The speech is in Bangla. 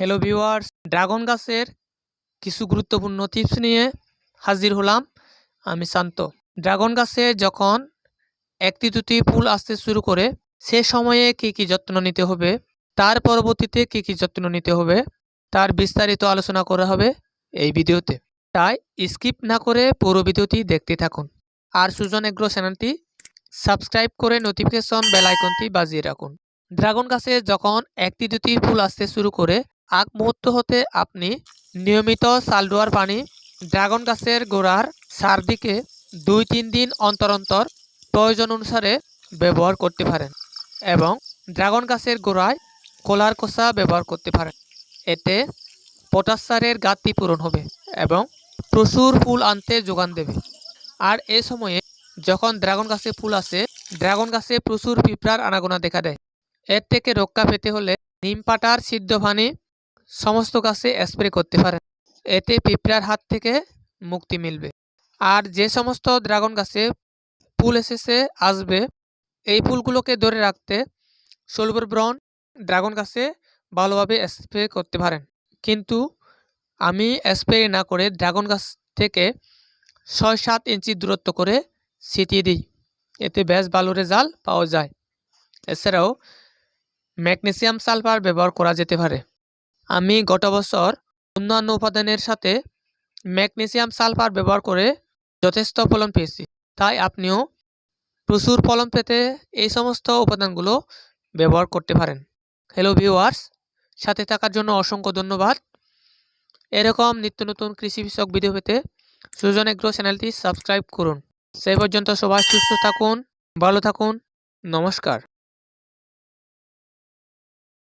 হ্যালো ভিউয়ার্স, ড্রাগন গাছের কিছু গুরুত্বপূর্ণ টিপস নিয়ে হাজির হলাম। আমি শান্ত। ড্রাগন গাছে যখন একটি দুটি ফুল আসতে শুরু করে সে সময়ে কী যত্ন নিতে হবে, তার পরবর্তীতে কী যত্ন নিতে হবে, তার বিস্তারিত আলোচনা করা হবে এই ভিডিওতে। তাই স্কিপ না করে পুরো ভিডিওটি দেখতে থাকুন। আর সুজন এগ্রো চ্যানেলটি সাবস্ক্রাইব করে নোটিফিকেশন বেল আইকনটি বাজিয়ে রাখুন। ড্রাগন গাছে যখন একটি দুটি ফুল আসতে শুরু করে আগ মুহূর্ত হতে আপনি নিয়মিত সালডোয়ার পানি ড্রাগন গাছের গোড়ার চারদিকে 2-3 দিন অন্তর অন্তর প্রয়োজন অনুসারে ব্যবহার করতে পারেন এবং ড্রাগন গাছের গোড়ায় কলার খোসা ব্যবহার করতে পারেন। এতে পটাশ সারের ঘাটতি পূরণ হবে এবং প্রচুর ফুল আনতে যোগান দেবে। আর এ সময়ে যখন ড্রাগন গাছে ফুল আসে, ড্রাগন গাছে প্রচুর পিঁপড়ার আনাগোনা দেখা দেয়। এর থেকে রক্ষা পেতে হলে নিম পাতার সিদ্ধ পানি সমস্ত গাছে স্প্রে করতে পারেন। এতে পিঁপড়ার হাত থেকে মুক্তি মিলবে। আর যে সমস্ত ড্রাগন গাছে ফুল আসবে, এই ফুলগুলোকে ধরে রাখতে সলভর ব্রন ড্রাগন গাছে ভালোভাবে স্প্রে করতে পারেন। কিন্তু আমি স্প্রে না করে ড্রাগন গাছ থেকে 6-7 ইঞ্চি দূরত্ব করে ছিটিয়ে দিই। এতে বেশ ভালো রেজাল্ট পাওয়া যায়। এছাড়াও ম্যাগনেসিয়াম সালফার ব্যবহার করা যেতে পারে। আমি গত বছর অন্যান্য উপাদানের সাথে ম্যাগনেসিয়াম সালফার ব্যবহার করে যথেষ্ট ফলন পেয়েছি। তাই আপনিও প্রচুর ফলন পেতে এই সমস্ত উপাদানগুলো ব্যবহার করতে পারেন। হ্যালো ভিউয়ার্স, সাথে থাকার জন্য অসংখ্য ধন্যবাদ। এরকম নিত্য নতুন কৃষি বিষয়ক ভিডিও পেতে সুজন এগ্রো চ্যানেলটি সাবস্ক্রাইব করুন। সেই পর্যন্ত সবাই সুস্থ থাকুন, ভালো থাকুন। নমস্কার।